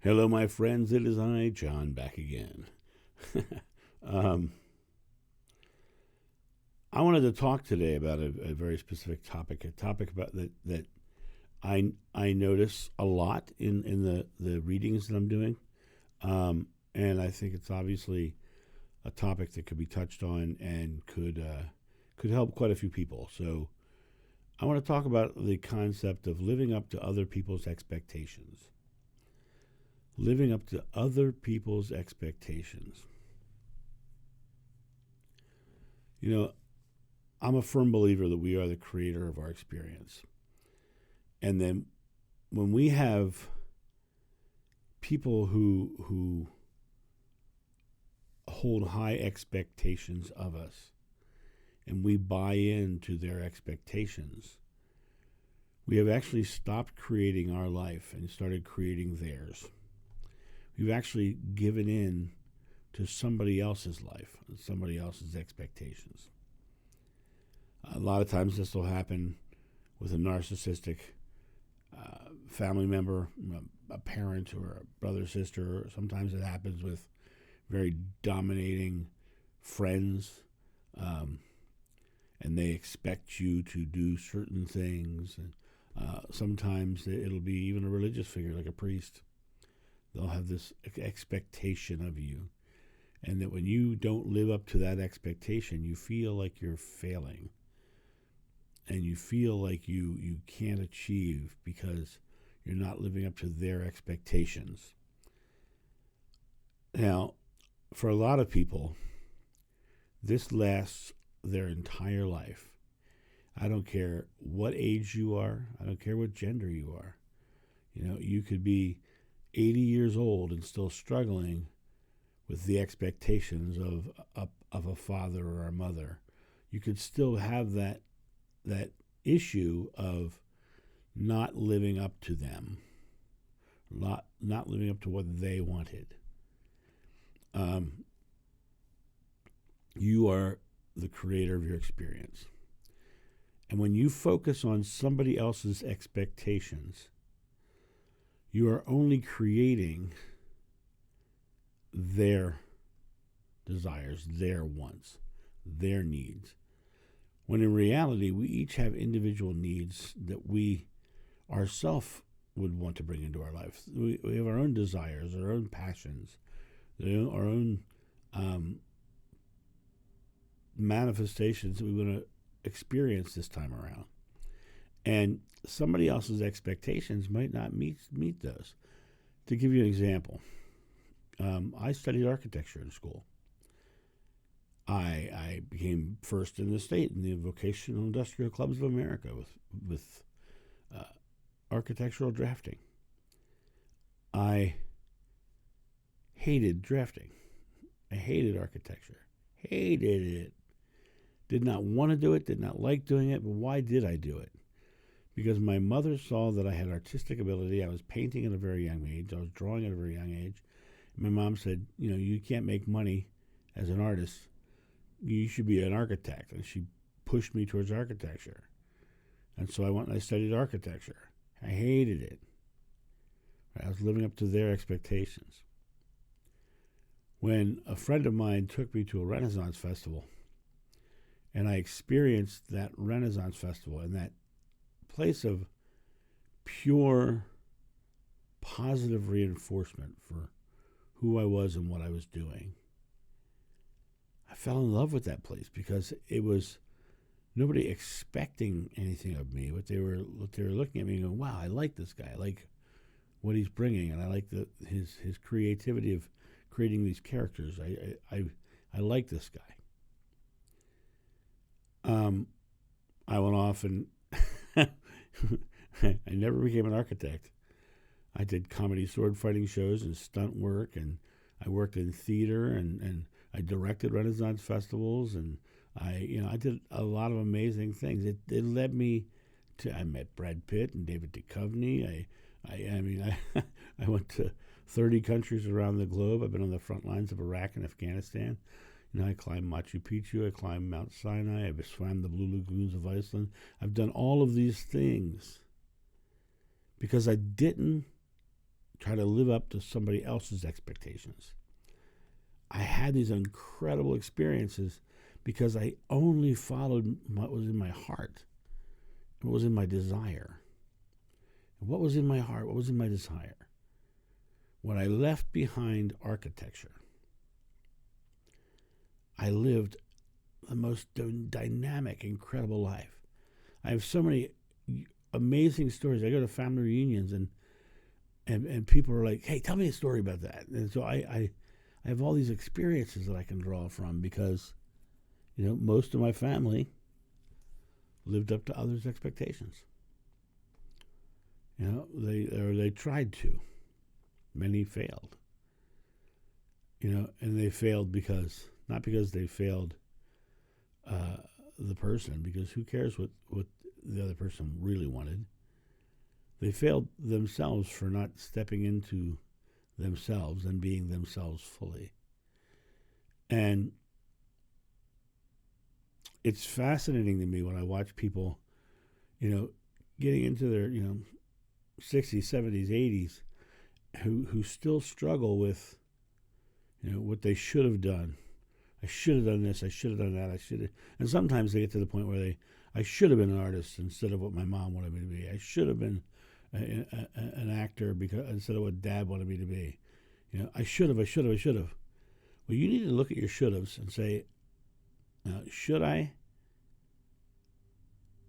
Hello, my friends. It is I, John, back again. um, I wanted to talk today about a very specific topic, a topic about that I notice a lot in the readings that I'm doing, and I think it's obviously a topic that could be touched on and could help quite a few people. So I want to talk about the concept of living up to other people's expectations. Living up to other people's expectations. You know, I'm a firm believer that we are the creator of our experience. And then when we have people who hold high expectations of us and we buy into their expectations, we have actually stopped creating our life and started creating theirs. We've actually given in to somebody else's life and somebody else's expectations. A lot of times this will happen with a narcissistic family member, a parent or a brother, sister. Sometimes it happens with very dominating friends, and they expect you to do certain things. And sometimes it'll be even a religious figure like a priest. They'll have this expectation of you, and that when you don't live up to that expectation, you feel like you're failing, and you feel like you can't achieve because you're not living up to their expectations. Now, for a lot of people, this lasts their entire life. I don't care what age you are. I don't care what gender you are. You could be 80 years old and still struggling with the expectations of a father or a mother. You could still have that issue of not living up to them, not living up to what they wanted. You are the creator of your experience. And when you focus on somebody else's expectations, you are only creating their desires, their wants, their needs. When in reality, we each have individual needs that we ourselves would want to bring into our life. We have our own desires, our own passions, our own manifestations that we want to experience this time around. And somebody else's expectations might not meet those. To give you an example, I studied architecture in school. I became first in the state in the Vocational Industrial Clubs of America with architectural drafting. I hated drafting. I hated architecture. Hated it. Did not want to do it, did not like doing it, but why did I do it? Because my mother saw that I had artistic ability. I was painting at a very young age. I was drawing at a very young age. My mom said, you can't make money as an artist. You should be an architect. And she pushed me towards architecture. And so I went and I studied architecture. I hated it. I was living up to their expectations. When a friend of mine took me to a Renaissance festival, and I experienced that Renaissance festival and that place of pure positive reinforcement for who I was and what I was doing, I fell in love with that place because it was nobody expecting anything of me. What they were looking at me and going, wow, I like this guy. I like what he's bringing, and I like his creativity of creating these characters. I like this guy. I went off and I never became an architect. I did comedy sword fighting shows and stunt work, and I worked in theater, and I directed Renaissance festivals, and I did a lot of amazing things. It led me to, I met Brad Pitt and David Duchovny. I went to 30 countries around the globe. I've been on the front lines of Iraq and Afghanistan. I climbed Machu Picchu. I climbed Mount Sinai. I've swam the Blue Lagoons of Iceland. I've done all of these things because I didn't try to live up to somebody else's expectations. I had these incredible experiences because I only followed what was in my heart, what was in my desire. And what was in my heart, what was in my desire? When I left behind architecture, I lived the most dynamic, incredible life. I have so many amazing stories. I go to family reunions and people are like, hey, tell me a story about that. And so I have all these experiences that I can draw from because, most of my family lived up to others' expectations. They tried to. Many failed. And they failed not because they failed the person, because who cares what the other person really wanted. They failed themselves for not stepping into themselves and being themselves fully. And it's fascinating to me when I watch people, getting into their, 60s, 70s, 80s, who still struggle with, what they should have done. I should have done this, I should have done that, And sometimes they get to the point where I should have been an artist instead of what my mom wanted me to be. I should have been an actor instead of what Dad wanted me to be. I should have. Well, you need to look at your should haves and say, should I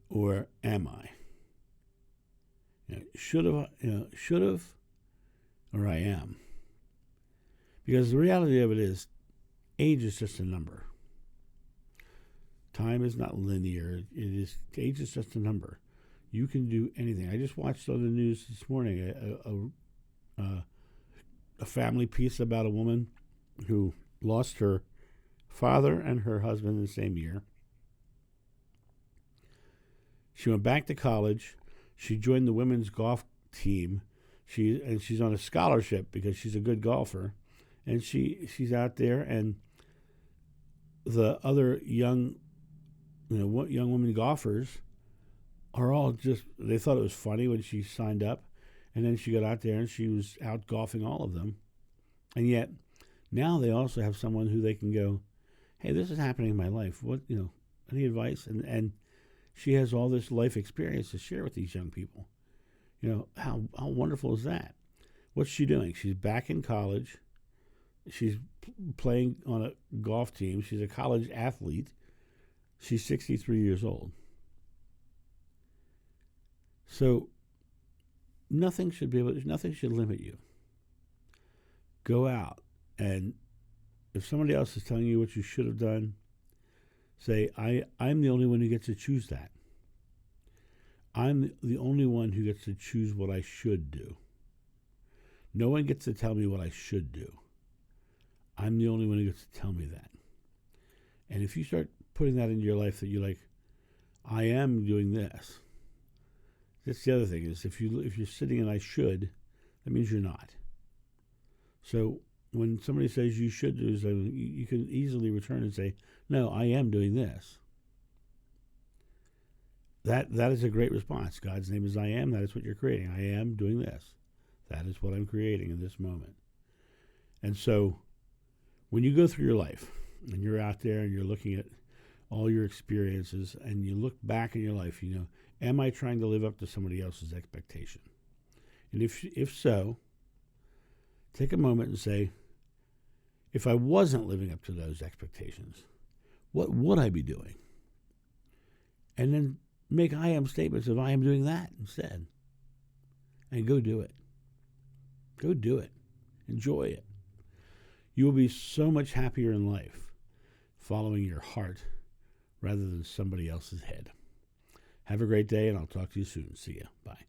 or am I? Should have, or I am. Because the reality of it is, age is just a number. Time is not linear. Age is just a number. You can do anything. I just watched on the news this morning a family piece about a woman who lost her father and her husband in the same year. She went back to college. She joined the women's golf team. She's on a scholarship because she's a good golfer. And she's out there, and the other young women golfers are all they thought it was funny when she signed up, and then she got out there and she was out golfing all of them. And yet now they also have someone who they can go, hey, this is happening in my life. What, any advice? And she has all this life experience to share with these young people. How wonderful is that? What's she doing? She's back in college. She's playing on a golf team. She's a college athlete. She's 63 years old. So nothing should limit you. Go out, and if somebody else is telling you what you should have done, say, I'm the only one who gets to choose that. I'm the only one who gets to choose what I should do. No one gets to tell me what I should do. I'm the only one who gets to tell me that. And if you start putting that into your life, that you're like, I am doing this. That's the other thing, is if you're sitting in I should, that means you're not. So when somebody says you should do something, you can easily return and say, no, I am doing this. That is a great response. God's name is I am. That is what you're creating. I am doing this. That is what I'm creating in this moment. And so when you go through your life and you're out there and you're looking at all your experiences and you look back in your life, am I trying to live up to somebody else's expectation? And if so, take a moment and say, if I wasn't living up to those expectations, what would I be doing? And then make I am statements of I am doing that instead. And go do it. Go do it. Enjoy it. You will be so much happier in life following your heart rather than somebody else's head. Have a great day, and I'll talk to you soon. See ya. Bye.